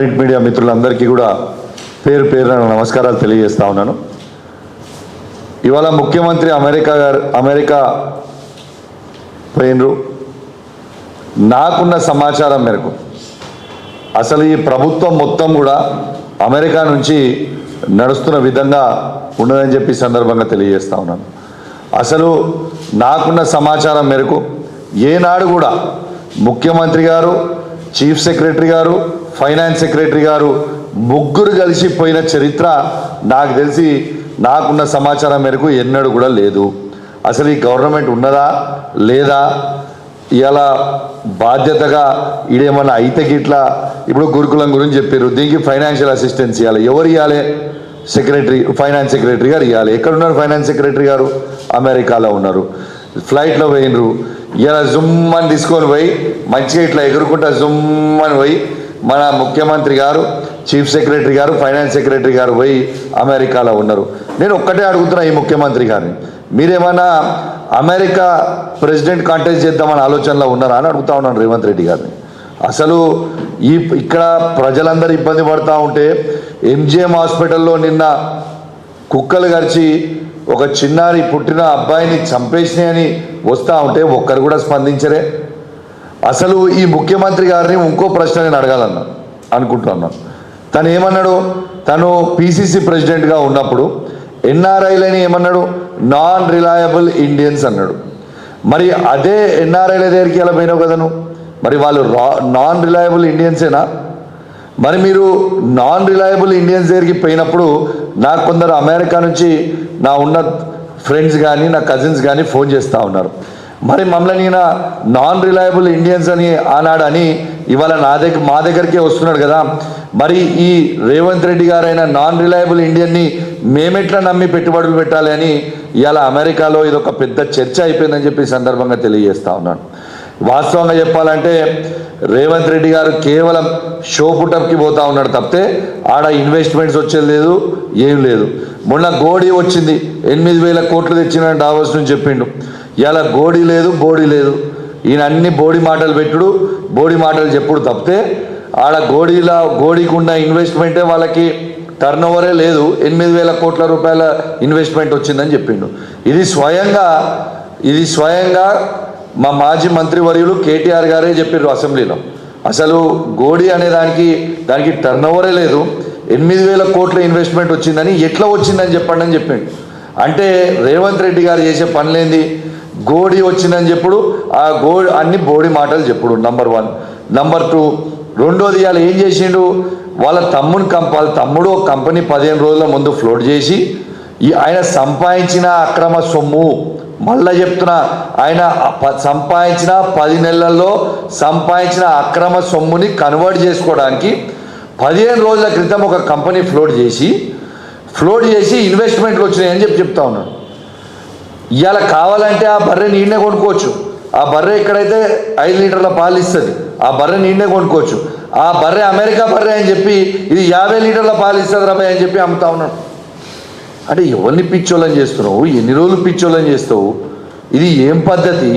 Media మిత్రులందరికీ కూడా పేరు పేరున నమస్కారాలు తెలియజేస్తా ఉన్నాను. ఇవాళ ముఖ్యమంత్రి అమెరికా పోయినరు. నాకున్న సమాచారం మేరకు అసలు ఈ ప్రభుత్వం మొత్తం కూడా అమెరికా నుంచి నడుస్తున్న విధంగా ఉన్నదని చెప్పి సందర్భంగా తెలియజేస్తా ఉన్నాను. అసలు నాకున్న సమాచారం మేరకు ఏనాడు కూడా ముఖ్యమంత్రి గారు, చీఫ్ సెక్రటరీ గారు, ఫైనాన్స్ సెక్రటరీ గారు ముగ్గురు కలిసిపోయిన చరిత్ర నాకు తెలిసి నాకున్న సమాచారం మేరకు ఎన్నడూ కూడా లేదు. అసలు ఈ గవర్నమెంట్ ఉన్నదా లేదా, ఇలా బాధ్యతగా ఇదేమన్నా అయితే గిట్లా ఇప్పుడు గురుకులం గురించి చెప్పారు, దీనికి ఫైనాన్షియల్ అసిస్టెన్స్ ఇవ్వాలి. ఎవరు ఇవ్వాలి? ఫైనాన్స్ సెక్రటరీ గారు ఇవ్వాలి. ఎక్కడున్నారు ఫైనాన్స్ సెక్రటరీ గారు? అమెరికాలో ఉన్నారు. ఫ్లైట్లో పోయినరు. ఇలా జుమ్మని తీసుకొని పోయి మంచిగా ఇట్లా ఎగురుకుంటా జుమ్మని పోయి మన ముఖ్యమంత్రి గారు, చీఫ్ సెక్రటరీ గారు, ఫైనాన్స్ సెక్రటరీ గారు పోయి అమెరికాలో ఉన్నారు. నేను ఒక్కటే అడుగుతున్నా ఈ ముఖ్యమంత్రి గారిని, మీరేమన్నా అమెరికా ప్రెసిడెంట్ కాంటెస్ట్ చేద్దామని ఆలోచనలో ఉన్నారా అని అడుగుతా ఉన్నాను రేవంత్ రెడ్డి గారిని. అసలు ఇక్కడ ప్రజలందరూ ఇబ్బంది పడుతూ ఉంటే ఎంజిఎం హాస్పిటల్లో నిన్న కుక్కలు గడిచి ఒక చిన్నారి పుట్టిన అబ్బాయిని చంపేసినాయని వస్తూ ఉంటే ఒక్కరు కూడా స్పందించరే. అసలు ఈ ముఖ్యమంత్రి గారిని ఇంకో ప్రశ్న నేను అనుకుంటున్నాను. తను ఏమన్నాడు? తను పిసిసి ప్రెసిడెంట్గా ఉన్నప్పుడు ఎన్ఆర్ఐలని ఏమన్నాడు? నాన్ రిలయబుల్ ఇండియన్స్ అన్నాడు. మరి అదే ఎన్ఆర్ఐల దగ్గరికి ఎలా పోయినావు కదా నువ్వు? మరి వాళ్ళు నాన్ రిలయబుల్ ఇండియన్సేనా? మరి మీరు నాన్ రిలయబుల్ ఇండియన్స్ దగ్గరికి పోయినప్పుడు నాకు కొందరు అమెరికా నుంచి నా ఉన్న ఫ్రెండ్స్ కానీ నా కజిన్స్ కానీ ఫోన్ చేస్తూ ఉన్నారు. మరి మమ్మల్ని ఈయన నాన్ రిలయబుల్ ఇండియన్స్ అని ఆనాడని ఇవాళ మా దగ్గరికే వస్తున్నాడు కదా. మరి ఈ రేవంత్ రెడ్డి గారైన నాన్ రిలయబుల్ ఇండియన్ని మేమెట్లా నమ్మి పెట్టుబడులు పెట్టాలి అని ఇవాళ అమెరికాలో ఇదొక పెద్ద చర్చ అయిపోయిందని చెప్పి సందర్భంగా తెలియజేస్తా ఉన్నాను. వాస్తవంగా చెప్పాలంటే రేవంత్ రెడ్డి గారు కేవలం షో పుటప్కి పోతా ఉన్నాడు తప్పితే ఆడ ఇన్వెస్ట్మెంట్స్ వచ్చేది లేదు, ఏం లేదు. మొన్న గోడీ వచ్చింది, 8,000 కోట్లు తెచ్చిన డావోస్ నుంచి చెప్పిండు. ఇలా గోడీ లేదు, బోడీ లేదు. ఈయన అన్ని బోడీ మాటలు పెట్టుడు, బోడీ మాటలు చెప్పుడు తప్పితే ఆడ గోడీకి ఉన్న ఇన్వెస్ట్మెంటే వాళ్ళకి టర్న్ ఓవరే లేదు. 8,000 కోట్ల రూపాయల ఇన్వెస్ట్మెంట్ వచ్చిందని చెప్పిండు. ఇది స్వయంగా మా మాజీ మంత్రివర్యులు కేటీఆర్ గారే చెప్పారు అసెంబ్లీలో. అసలు గోడీ అనే దానికి టర్న్ ఓవరే లేదు, 8,000 కోట్ల ఇన్వెస్ట్మెంట్ వచ్చిందని ఎట్లా వచ్చిందని చెప్పండి అని చెప్పిండు. అంటే రేవంత్ రెడ్డి గారు చేసే పనులేంది? గోడీ వచ్చిందని చెప్పుడు, ఆ అన్ని బోడీ మాటలు చెప్పుడు. నంబర్ 1. నంబర్ 2, రెండోది ఇవాళ ఏం చేసిండు? వాళ్ళ తమ్ముడు ఒక కంపెనీ 15 రోజుల ముందు ఫ్లోట్ చేసి ఆయన సంపాదించిన అక్రమ సొమ్ము, మళ్ళా చెప్తున్నా, ఆయన సంపాదించిన 10 నెలల్లో సంపాదించిన అక్రమ సొమ్ముని కన్వర్ట్ చేసుకోవడానికి 15 రోజుల క్రితం ఒక కంపెనీ ఫ్లోట్ చేసి ఇన్వెస్ట్మెంట్లు వచ్చినాయని చెప్తా ఉన్నాడు. ఇవాళ కావాలంటే ఆ బర్రె నీడనే కొనుక్కోవచ్చు. ఆ బర్రె ఎక్కడైతే 5 లీటర్ల పాలు ఇస్తుంది ఆ బర్రె నీడనే కొనుక్కోవచ్చు. ఆ బర్రె అమెరికా బర్రె అని చెప్పి ఇది 50 లీటర్ల పాలు ఇస్తుంది రాబాయ్ అని చెప్పి అమ్ముతా ఉన్నాడు. అంటే ఎవరిని పిచ్చోళ్ళని చేస్తున్నావు? ఎన్ని రోజులు పిచ్చోళ్ళని చేస్తావు? ఇది ఏం పద్ధతి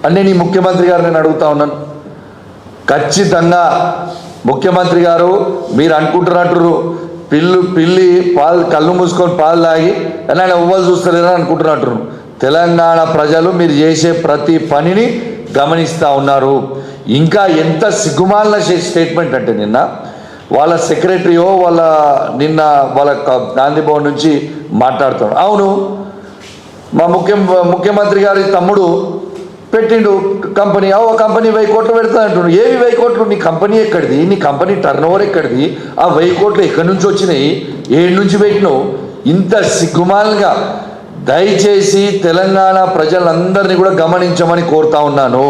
అని నేను ఈ ముఖ్యమంత్రి గారు నేను అడుగుతా ఉన్నాను. ఖచ్చితంగా ముఖ్యమంత్రి గారు మీరు అనుకుంటున్నట్టు పిల్లి పాలు కళ్ళు మూసుకొని పాలు తాగి ఆయన ఎవ్వరు చూస్తలేరని అనుకుంటున్నట్టు. తెలంగాణ ప్రజలు మీరు చేసే ప్రతి పనిని గమనిస్తూ ఉన్నారు. ఇంకా ఎంత సిగ్గుమాలిన స్టేట్మెంట్ అంటే నిన్న వాళ్ళ సెక్రటరీయో వాళ్ళ గాంధీ భవన్ నుంచి మాట్లాడుతాడు. అవును, మా ముఖ్యమంత్రి గారి తమ్ముడు పెట్టిండు కంపెనీ, కంపెనీ 1000 కోట్లు పెడతా అంటున్నాడు. ఏవి 1000 కోట్లు? నీ కంపెనీ ఎక్కడిది? నీ కంపెనీ టర్న్ ఓవర్ ఎక్కడిది? ఆ 1000 కోట్లు ఎక్కడి నుంచి వచ్చినాయి? ఏడు నుంచి పెట్టినావు? ఇంత సిగ్గుమాలుగా దయచేసి తెలంగాణ ప్రజలందరినీ కూడా గమనించమని కోరుతా ఉన్నాను.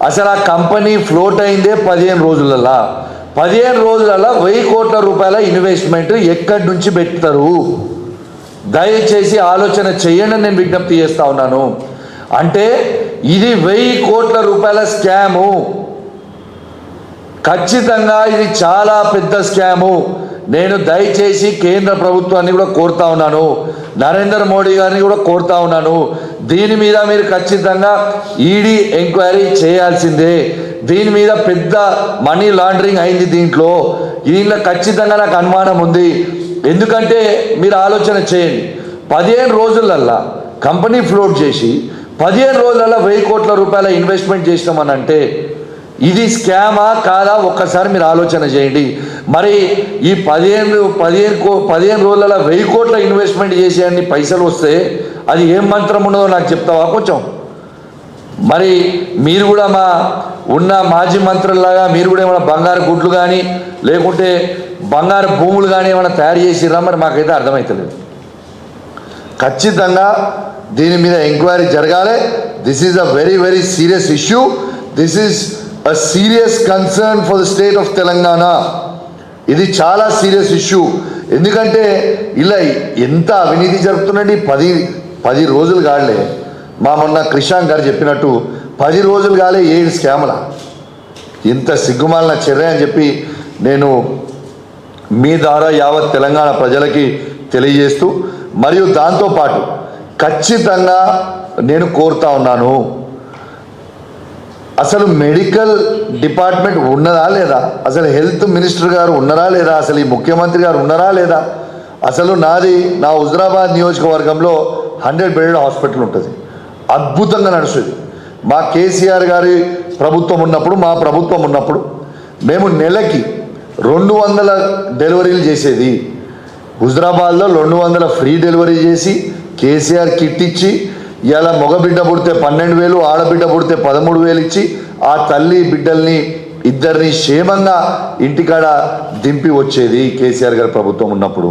అసలు ఆ కంపెనీ ఫ్లోట్ అయిందే 15 రోజులలో. 15 రోజులలో 1000 కోట్ల రూపాయల ఇన్వెస్ట్మెంట్ ఎక్కడి నుంచి పెడతారు? దయచేసి ఆలోచన చేయండి నేను విజ్ఞప్తి చేస్తా ఉన్నాను. అంటే ఇది 1000 కోట్ల రూపాయల స్కాము. ఖచ్చితంగా ఇది చాలా పెద్ద స్కాము. నేను దయచేసి కేంద్ర ప్రభుత్వాన్ని కూడా కోరుతా ఉన్నాను, నరేంద్ర మోడీ గారిని కూడా కోరుతా ఉన్నాను, దీని మీద మీరు ఖచ్చితంగా ఈడీ ఎంక్వైరీ చేయాల్సిందే. దీని మీద పెద్ద మనీ లాండరింగ్ అయింది. దీంట్లో ఖచ్చితంగా నాకు అనుమానం ఉంది. ఎందుకంటే మీరు ఆలోచన చేయండి, 15 రోజులల్లా కంపెనీ ఫ్లోట్ చేసి 15 రోజులలో 1000 కోట్ల రూపాయల ఇన్వెస్ట్మెంట్ చేసినామని అంటే ఇది స్కామా కాదా ఒక్కసారి మీరు ఆలోచన చేయండి. మరి ఈ 15 రోజులలో 1000 కోట్ల ఇన్వెస్ట్మెంట్ చేసే అన్ని పైసలు వస్తే అది ఏం మంత్రం ఉన్నదో నాకు చెప్తావా కొంచెం? మరి మీరు కూడా ఉన్న మాజీ మంత్రుల్లాగా మీరు కూడా ఏమైనా బంగారు గుడ్లు కానీ లేకుంటే బంగారు భూములు కానీ ఏమైనా తయారు చేసిర్రా? మరి మాకైతే అర్థమవుతలేదు. ఖచ్చితంగా దీని మీద ఎంక్వైరీ జరగాలి. This is a very very serious issue. This is a serious concern for the state of Telangana. ఇది చాలా సీరియస్ ఇష్యూ. ఎందుకంటే ఇలా ఎంత అవినీతి జరుగుతుందండి. 10 రోజులు కాలే, మొన్న క్రిషాంక్ గారు చెప్పినట్టు 10 రోజులు కాలే 7 స్కాముల. ఇంత సిగ్గుమాలిన చర్య అని చెప్పి నేను మీ ద్వారా యావత్ తెలంగాణ ప్రజలకి తెలియజేస్తూ, మరియు దాంతోపాటు ఖచ్చితంగా నేను కోరుతా ఉన్నాను, అసలు మెడికల్ డిపార్ట్మెంట్ ఉన్నదా లేదా? అసలు హెల్త్ మినిస్టర్ గారు ఉన్నారా లేదా? అసలు ఈ ముఖ్యమంత్రి గారు ఉన్నారా లేదా? అసలు నా హుజరాబాద్ నియోజకవర్గంలో 100 బెడెడ్ హాస్పిటల్ ఉంటుంది, అద్భుతంగా నడుస్తుంది. మా కేసీఆర్ గారి ప్రభుత్వం ఉన్నప్పుడు, మా ప్రభుత్వం ఉన్నప్పుడు మేము నెలకి 200 డెలివరీలు చేసేది. హుజరాబాద్లో 200 ఫ్రీ డెలివరీ చేసి కేసీఆర్ కిట్ ఇచ్చి, ఇలా మగబిడ్డ పుడితే 12,000, ఆడబిడ్డ పుడితే 13,000 ఇచ్చి ఆ తల్లి బిడ్డల్ని ఇద్దరిని క్షేమంగా ఇంటికాడ దింపి వచ్చేది కేసీఆర్ గారి ప్రభుత్వం ఉన్నప్పుడు.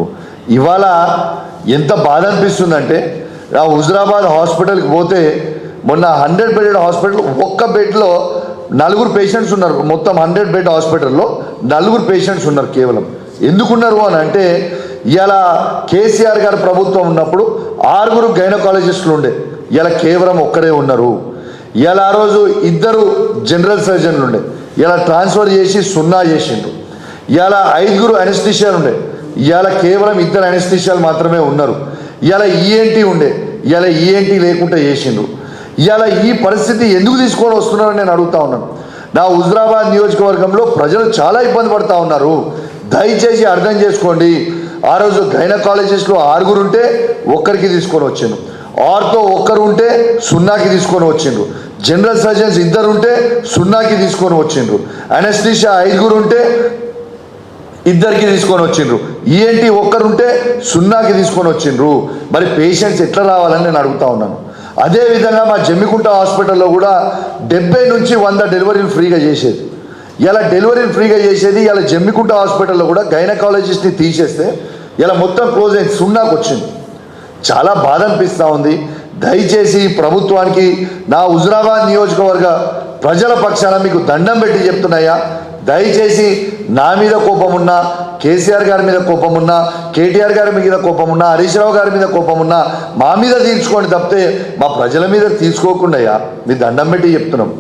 ఇవాళ ఎంత బాధ అనిపిస్తుందంటే, ఆ హుజరాబాద్ హాస్పిటల్కి పోతే మొన్న 100 బెడెడ్ హాస్పిటల్, ఒక్క బెడ్లో 4 పేషెంట్స్ ఉన్నారు. మొత్తం 100 బెడ్ హాస్పిటల్లో 4 పేషెంట్స్ ఉన్నారు కేవలం. ఎందుకున్నారు అని అంటే, ఇలా కేసీఆర్ గారి ప్రభుత్వం ఉన్నప్పుడు 6 గైనకాలజిస్టులు ఉండే, ఇలా కేవలం ఒక్కరే ఉన్నారు. ఇలా ఆ రోజు 2 జనరల్ సర్జన్లు ఉండే, ఇలా ట్రాన్స్ఫర్ చేసి 0 చేసిండ్రు. ఇలా 5 అనెస్థిషియాలు ఉండే, ఇలా కేవలం 2 అనెస్థిషియాలు మాత్రమే ఉన్నారు. ఇలా ఈఎన్టీ ఉండే, ఇలా ఈఎన్టీ లేకుండా చేసిండ్రు. ఇలా ఈ పరిస్థితి ఎందుకు తీసుకొని వస్తున్నారని నేను అడుగుతా ఉన్నాను. నా హుజరాబాద్ నియోజకవర్గంలో ప్రజలు చాలా ఇబ్బంది పడుతూ ఉన్నారు. దయచేసి అర్థం చేసుకోండి. ఆ రోజు గైనకాలజిస్టులు 6 ఉంటే 1కి తీసుకొని వచ్చిండ్రు, ఆర్తో 1 ఉంటే 0కి తీసుకొని వచ్చిండ్రు, జనరల్ సర్జన్స్ 2 ఉంటే 0కి తీసుకొని వచ్చిండ్రు, అనెస్థిషియా 5 ఉంటే 2కి తీసుకొని వచ్చిండ్రు, ఈఎన్టీ 1 ఉంటే 0కి తీసుకొని వచ్చిండ్రు. మరి పేషెంట్స్ ఎట్లా రావాలని నేను అడుగుతా ఉన్నాను. అదేవిధంగా మా జమ్మికుంట హాస్పిటల్లో కూడా 70 నుంచి 100 డెలివరీలు ఫ్రీగా చేసేది. ఇలా డెలివరీలు ఫ్రీగా చేసేది. ఇలా జమ్మికుంట హాస్పిటల్లో కూడా గైనకాలజిస్ట్ని తీసేస్తే ఇలా మొత్తం క్లోజ్ అయింది, 0కి వచ్చింది. చాలా బాధ అనిపిస్తూ ఉంది. దయచేసి ప్రభుత్వానికి నా హుజరాబాద్ నియోజకవర్గ ప్రజల పక్షాన మీకు దండం పెట్టి చెప్తున్నాయా, దయచేసి నా మీద కోపం ఉన్నా, కేసీఆర్ గారి మీద కోపం ఉన్నా, కేటీఆర్ గారి మీద కోపం ఉన్నా, హరీష్ రావు గారి మీద కోపం ఉన్నా మా మీద తీర్చుకోండి తప్పితే మా ప్రజల మీద తీసుకోకుండా మీ దండం పెట్టి చెప్తున్నాం.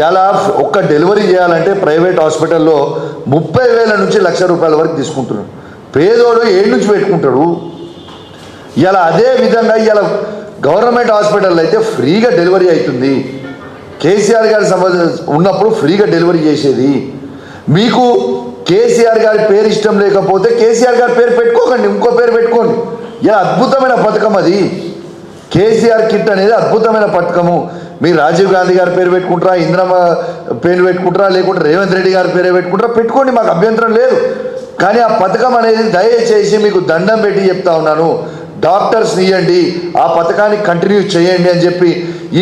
ఇలా ఒక్క డెలివరీ చేయాలంటే ప్రైవేట్ హాస్పిటల్లో 30,000 నుంచి ₹1,00,000 వరకు తీసుకుంటున్నాడు. పేదోడు ఏడు నుంచి పెట్టుకుంటాడు. ఇలా అదే విధంగా ఇలా గవర్నమెంట్ హాస్పిటల్లో అయితే ఫ్రీగా డెలివరీ అవుతుంది. కేసీఆర్ గారి ఉన్నప్పుడు ఫ్రీగా డెలివరీ చేసేది. మీకు కేసీఆర్ గారి పేరు ఇష్టం లేకపోతే కేసీఆర్ గారి పేరు పెట్టుకోకండి, ఇంకో పేరు పెట్టుకోండి. ఇలా అద్భుతమైన పథకం అది. కేసీఆర్ కిట్ అనేది అద్భుతమైన పథకము. మీరు రాజీవ్ గాంధీ గారి పేరు పెట్టుకుంటారా, ఇందిరమ్మ పేరు పెట్టుకుంటారా, లేకుంటే రేవంత్ రెడ్డి గారి పేరు పెట్టుకుంటారా, పెట్టుకోండి, మాకు అభ్యంతరం లేదు. కానీ ఆ పథకం అనేది దయచేసి మీకు దండం పెట్టి చెప్తా ఉన్నాను, డాక్టర్స్ని ఇవ్వండి, ఆ పథకాన్ని కంటిన్యూ చేయండి అని చెప్పి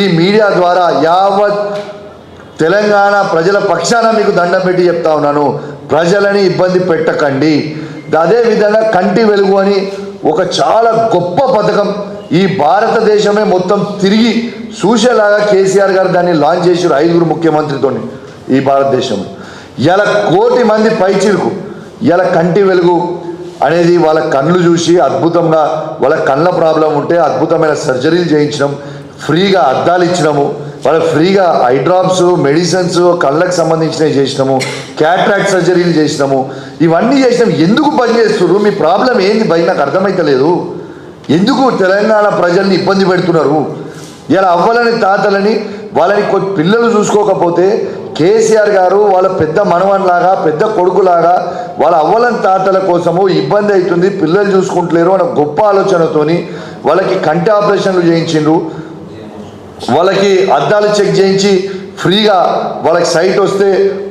ఈ మీడియా ద్వారా యావత్ తెలంగాణ ప్రజల పక్షాన మీకు దండం పెట్టి చెప్తా ఉన్నాను. ప్రజలని ఇబ్బంది పెట్టకండి. అదేవిధంగా కంటి వెలుగు అని ఒక చాలా గొప్ప పథకం, ఈ భారతదేశమే మొత్తం తిరిగి చూసేలాగా కేసీఆర్ గారు దాన్ని లాంచ్ చేశారు 5 ముఖ్యమంత్రితో ఈ భారతదేశం. ఇలా 1 కోటి మంది పైచిలుకు ఇలా కంటి వెలుగు అనేది వాళ్ళ కళ్ళు చూసి అద్భుతంగా, వాళ్ళ కళ్ళ ప్రాబ్లం ఉంటే అద్భుతమైన సర్జరీలు చేయించడం, ఫ్రీగా అద్దాలు ఇచ్చినాము, వాళ్ళకి ఫ్రీగా ఐ డ్రాప్స్, మెడిసిన్స్, కళ్ళకు సంబంధించినవి చేసినాము, క్యాట్రాక్ట్ సర్జరీలు చేసినాము. ఇవన్నీ చేసినాము. ఎందుకు పనిచేస్తున్నారు? మీ ప్రాబ్లం ఏంది భయ? నాకు అర్థమైతలేదు. ఎందుకు తెలంగాణ ప్రజల్ని ఇబ్బంది పెడుతున్నారు? ఇలా అవ్వలని తాతలని వాళ్ళని పిల్లలు చూసుకోకపోతే కేసీఆర్ గారు వాళ్ళ పెద్ద మనవన్లాగా పెద్ద కొడుకులాగా వాళ్ళ అవ్వలం తాతల కోసము ఇబ్బంది అవుతుంది, పిల్లలు చూసుకుంటలేరు అన్న గొప్ప ఆలోచనతోని వాళ్ళకి కంటి ఆపరేషన్లు చేయించిండ్రు, వాళ్ళకి అద్దాలు చెక్ చేయించి ఫ్రీగా వాళ్ళకి సైట్ వస్తే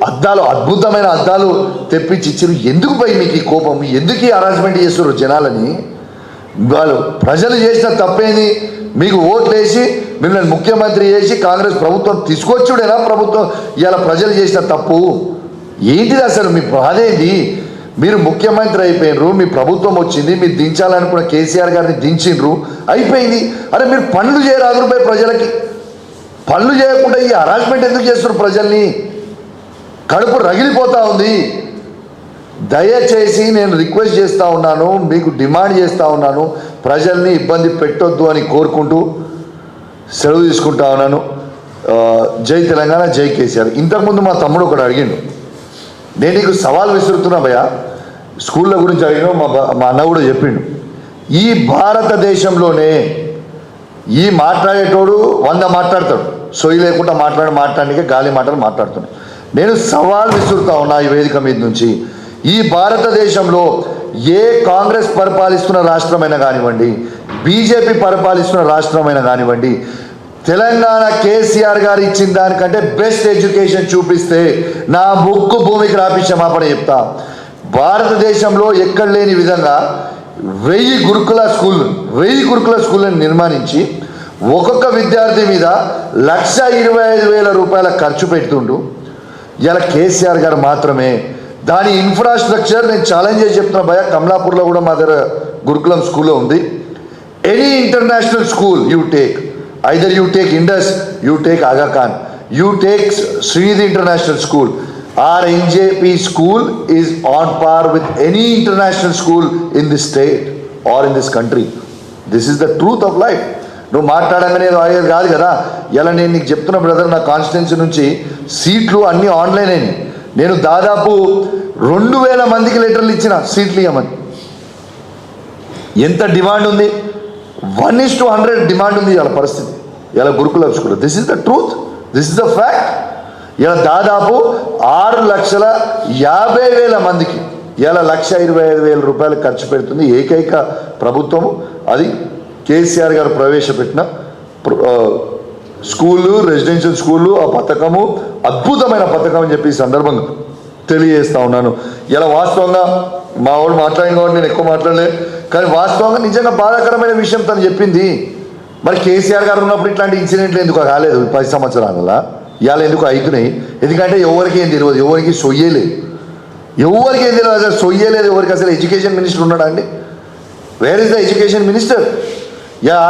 అద్దాలు అద్భుతమైన అద్దాలు తెప్పించి ఇచ్చారు. ఎందుకు పోయి మీకు ఈ కోపం, ఎందుకు ఈ హరాస్మెంట్ చేస్తారు జనాలని? వాళ్ళు ప్రజలు చేసిన తప్పేంది? మీకు ఓట్లు వేసి మిమ్మల్ని ముఖ్యమంత్రి చేసి కాంగ్రెస్ ప్రభుత్వం తీసుకొచ్చుడేనా ప్రభుత్వం ఇవాళ ప్రజలు చేసిన తప్పు ఏంటిది? అసలు మీ బాధ ఏంది? మీరు ముఖ్యమంత్రి అయిపోయినరు, మీ ప్రభుత్వం వచ్చింది, మీరు దించాలనుకున్న కేసీఆర్ గారిని దించిండ్రు, అయిపోయింది. అరే మీరు పనులు చేయరాదు రూపాయి ప్రజలకి, పనులు చేయకుండా ఈ హరాస్మెంట్ ఎందుకు చేస్తున్నారు? ప్రజల్ని కడుపు రగిలిపోతూ ఉంది. దయచేసి నేను రిక్వెస్ట్ చేస్తూ ఉన్నాను, మీకు డిమాండ్ చేస్తూ ఉన్నాను, ప్రజల్ని ఇబ్బంది పెట్టొద్దు అని కోరుకుంటూ సెలవు తీసుకుంటా ఉన్నాను. జై తెలంగాణ, జై కేసీఆర్. ఇంతకుముందు మా తమ్ముడు ఒకటి అడిగిండు, నేను నీకు సవాల్ విసురుతున్నా భయ్యా, స్కూళ్ళ గురించి అడిగిన మా అన్న కూడా చెప్పిండు, ఈ భారతదేశంలోనే ఈ మాట్లాడేటోడు 100 మాట్లాడతాడు, సొయ్యి లేకుండా మాట్లాడడానికి గాలి మాటలు మాట్లాడుతున్నాడు. నేను సవాల్ విసురుతా ఉన్నా ఈ వేదిక మీద నుంచి, ఈ భారతదేశంలో ఏ కాంగ్రెస్ పరిపాలిస్తున్న రాష్ట్రమైనా కానివ్వండి, బీజేపీ పరిపాలిస్తున్న రాష్ట్రమైనా కానివ్వండి, తెలంగాణ కేసీఆర్ గారు ఇచ్చిన దానికంటే బెస్ట్ ఎడ్యుకేషన్ చూపిస్తే నా ముక్కు భూమికి రాపి క్షమాపణ చెప్తా. భారతదేశంలో ఎక్కడ లేని విధంగా 1000 గురుకుల స్కూళ్ళను నిర్మాణించి ఒక్కొక్క విద్యార్థి మీద 1,25,000 రూపాయల ఖర్చు పెడుతుండు. ఇలా కేసీఆర్ గారు మాత్రమే దాని ఇన్ఫ్రాస్ట్రక్చర్, నేను ఛాలెంజ్ చేసి చెప్తున్నా భయ, కమలాపూర్లో కూడా మా దగ్గర గురుకులం స్కూల్లో ఉంది. Any international school you take, either you take Indus, you take Aga Khan, you take Srinidhi international school, our NJP school is on par with any international school in this state or in this country. This is the truth of life. నువ్వు మాట్లాడంగానే అయ్యేది కాదు కదా. ఇలా నేను నీకు చెప్తున్న brother, నా constituency నుంచి సీట్లు అన్నీ ఆన్లైన్ అయినాయి. నేను దాదాపు 2,000 మందికి లెటర్లు ఇచ్చిన సీట్లు ఇవ్వమని. ఎంత డిమాండ్ ఉంది? 1:100 డిమాండ్ ఉంది ఇలా పరిస్థితి, ఇలా గురుకుల school. This is the truth, this is the fact. ఇలా దాదాపు 6,50,000 మందికి ఇలా 1,25,000 రూపాయలు ఖర్చు పెడుతుంది ఏకైక ప్రభుత్వము. అది కేసీఆర్ గారు ప్రవేశపెట్టిన స్కూళ్ళు, రెసిడెన్షియల్ స్కూళ్ళు. ఆ పథకము అద్భుతమైన పథకం అని చెప్పి ఈ సందర్భంగా తెలియజేస్తూ ఉన్నాను. ఇలా వాస్తవంగా మా వాడు మాట్లాడిన కాబట్టి నేను ఎక్కువ మాట్లాడలేదు, కానీ వాస్తవంగా నిజంగా బాధాకరమైన విషయం తను చెప్పింది. మరి కేసీఆర్ గారు ఉన్నప్పుడు ఇట్లాంటి ఇన్సిడెంట్లు ఎందుకు కాలేదు 10 సంవత్సరాల? ఇవాళ ఎందుకు అవుతున్నాయి? ఎందుకంటే ఎవరికి ఏం తెలియదు, ఎవరికి సొయ్యలేదు, ఎవరికి ఏం తెలియదు, అసలు సొయ్యలేదు ఎవరికి. అసలు ఎడ్యుకేషన్ మినిస్టర్ ఉన్నాడా అండి? Where is the education minister?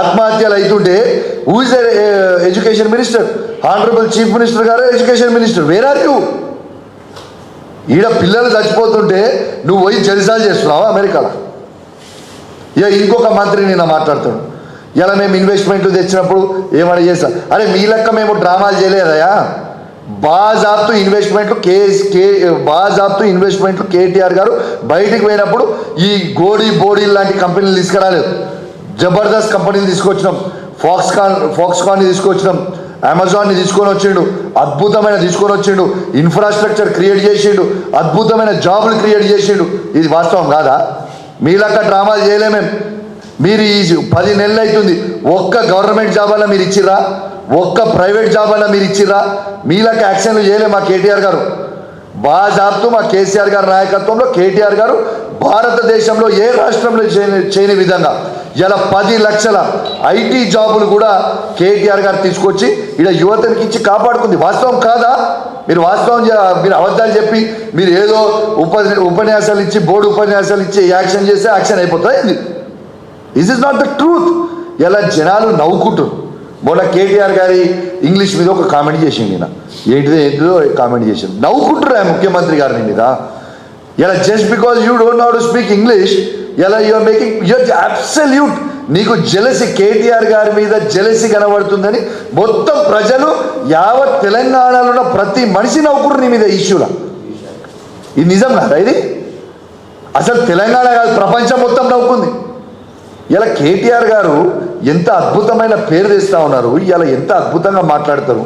ఆత్మహత్యలు అవుతుంటే who is the education minister? Honourable chief minister గారు education minister. Where are you? ఈడ పిల్లలు చచ్చిపోతుంటే నువ్వు పోయి జల్సాలు చేస్తున్నావు అమెరికాలో. ఇంకొక మంత్రి నిన్న మాట్లాడుతాడు, ఇలా మేము ఇన్వెస్ట్మెంట్లు తెచ్చినప్పుడు ఏమైనా చేస్తాం. అరే మీ లెక్క మేము డ్రామాలు చేయలేదయా. బాజాబ్తు ఇన్వెస్ట్మెంట్లు కేటీఆర్ గారు బయటికి పోయినప్పుడు ఈ బోడీ లాంటి కంపెనీలు తీసుకురాలేదు. జబర్దస్త్ కంపెనీలు తీసుకొచ్చినాం, ఫాక్స్కాన్ని తీసుకొచ్చినాం, అమెజాన్ని తీసుకొని వచ్చిండు, అద్భుతమైన తీసుకొని వచ్చిండు, ఇన్ఫ్రాస్ట్రక్చర్ క్రియేట్ చేసిండు, అద్భుతమైన జాబులు క్రియేట్ చేసిండు. ఇది వాస్తవం కాదా? మీ లెక్క డ్రామాలు చేయలేమేం. మీరు ఈ 10 నెలలు అవుతుంది, ఒక్క గవర్నమెంట్ జాబ్ అన్నా మీరు ఇచ్చిర్రా? ఒక్క ప్రైవేట్ జాబ్ అన్నా మీరు ఇచ్చిర్రా? మీలాక యాక్షన్లు చేయలే మా కేటీఆర్ గారు. బాజాబ్తూ మా కేసీఆర్ గారి నాయకత్వంలో కేటీఆర్ గారు భారతదేశంలో ఏ రాష్ట్రంలో చేయని విధంగా ఇలా 10 లక్షల ఐటీ జాబులు కూడా కేటీఆర్ గారు తీసుకొచ్చి ఇలా యువతనికి ఇచ్చి కాపాడుకుంది. వాస్తవం కాదా? మీరు మీరు అబద్ధాలు చెప్పి మీరు ఏదో ఉపన్యాసాలు ఇచ్చి బోర్డు ఉపన్యాసాలు ఇచ్చి యాక్షన్ చేస్తే యాక్షన్ అయిపోతుంది. This is not the truth. ఇలా జనాలు నవ్వుకుంటారు. మొన్న కేటీఆర్ గారి ఇంగ్లీష్ మీద ఒక కామెంట్ చేసిండు, ఈయన ఏంటిదో కామెంట్ చేసిండు, నవ్వుకుంటారు ఆ ముఖ్యమంత్రి గారిని మీద. ఇలా just because you don't know how to speak English, ఇలా యూఆర్ మేకింగ్ యూఆర్ అబ్సల్యూట్. నీకు జెలసీ, కేటీఆర్ గారి మీద జెలసీ కనబడుతుందని మొత్తం ప్రజలు యావత్ తెలంగాణలో ఉన్న ప్రతి మనిషి నవ్వుకుంటారు నీ మీద ఇష్యూలా. ఇది నిజం కాదా? ఇది అసలు తెలంగాణ కాదు, ప్రపంచం మొత్తం నవ్వుకుంది. ఇలా కేటీఆర్ గారు ఎంత అద్భుతమైన పేరు తెస్తూ ఉన్నారు, ఇలా ఎంత అద్భుతంగా మాట్లాడతారు.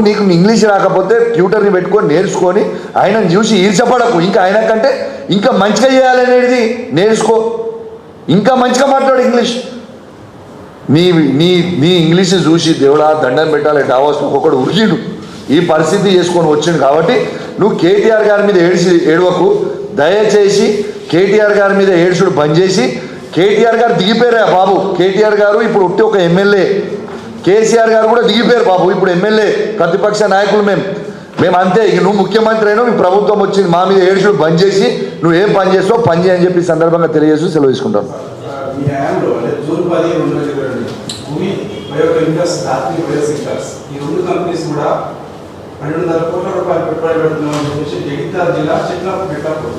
నీకు ఇంగ్లీష్ రాకపోతే ట్యూటర్ని పెట్టుకొని నేర్చుకొని ఆయనను చూసి ఈర్చపడకు, ఇంకా ఆయన కంటే ఇంకా మంచిగా చేయాలనేది నేర్చుకో, ఇంకా మంచిగా మాట్లాడు ఇంగ్లీష్. నీ నీ నీ ఇంగ్లీష్ చూసి దేవుడా దండం పెట్టాలి డావోస్లో ఒకడు ఉరికిండు, ఈ పరిస్థితి చేసుకొని వచ్చిండు. కాబట్టి నువ్వు కేటీఆర్ గారి మీద ఏడవకు, దయచేసి కేటీఆర్ గారి మీద ఏడుచుడు బంద్ చేసి, కేటీఆర్ గారు దిగిపోయారా బాబు, కేటీఆర్ గారు ఇప్పుడు ఒట్టి ఒక ఎమ్మెల్యే, కేసీఆర్ గారు కూడా దిగిపోయారు బాబు, ఇప్పుడు ఎమ్మెల్యే ప్రతిపక్ష నాయకులు మేము అంతే. ఇక నువ్వు ముఖ్యమంత్రి అయినా మీ ప్రభుత్వం వచ్చింది, మా మీద ఏడుచుడు బంద్ చేసి నువ్వు ఏం పని చేస్తావు పని చేయని చెప్పి సందర్భంగా తెలియజేస్తూ సెలవు తీసుకుంటాను. ఈ రెండు కంపెనీస్ కూడా 200 కోట్ల రూపాయలు పెట్టుబడి పెడుతున్నామని చెప్పేసి జగిత్యాల జిల్లా చెట్ల పెట్టారు.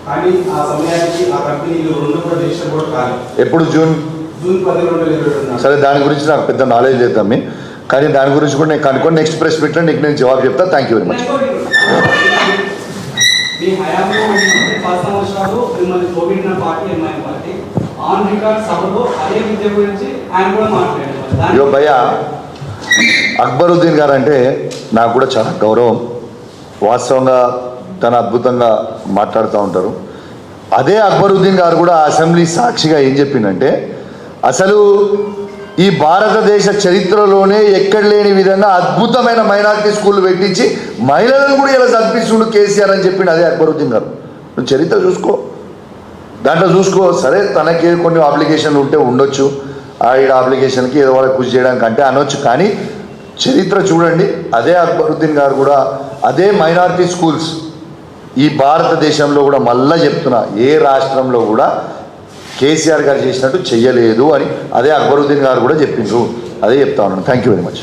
కానీ ఆ సమయానికి ఆ కంపెనీలు రెండు కూడా రిజిస్టర్ కూడా కాలేదు. ఎప్పుడు జూన్ 10, 2022. సరే, దాని గురించి నాకు పెద్ద నాలెడ్జ్ లేదు తమ్మి, కానీ దాని గురించి కూడా నేను కనుక్కొని నెక్స్ట్ ప్రెస్ మీట్లో నీకు నేను జవాబు చెప్తా. Thank you very much. మీ హయాంలో 10 సంవత్సరాలు మిమ్మల్ని Covid party MIM party on record సభలో అదే విద్య గురించి ఆయన కూడా మాట్లాడారు. అయ్యో భయ్య, అక్బరుద్దీన్ గారు అంటే నాకు కూడా చాలా గౌరవం. వాస్తవంగా తను అద్భుతంగా మాట్లాడుతూ ఉంటారు. అదే అక్బరుద్దీన్ గారు కూడా అసెంబ్లీ సాక్షిగా ఏం చెప్పిందంటే, అసలు ఈ భారతదేశ చరిత్రలోనే ఎక్కడ లేని విధంగా అద్భుతమైన మైనారిటీ స్కూల్ పెట్టించి మహిళలను కూడా ఇలా చదివిస్తుండు కేసీఆర్ అని చెప్పిండు అదే అక్బరుద్దీన్ గారు. నువ్వు చరిత్ర చూసుకో, దాంట్లో చూసుకో. సరే, తనకి కొన్ని అప్లికేషన్లు ఉంటే ఉండొచ్చు, ఈడ అప్లికేషన్కి ఏదో వాళ్ళకి కృషి చేయడానికి అంటే అనొచ్చు, కానీ చరిత్ర చూడండి. అదే అక్బరుద్దీన్ గారు కూడా అదే మైనారిటీ స్కూల్స్ ఈ భారతదేశంలో కూడా మళ్ళీ చెప్తున్నా, ఏ రాష్ట్రంలో కూడా కేసీఆర్ గారు చేసినట్టు చెయ్యలేదు అని అదే అక్బరుద్దీన్ గారు కూడా చెప్పిండ్రు. అదే చెప్తా ఉన్నాను. Thank you very much.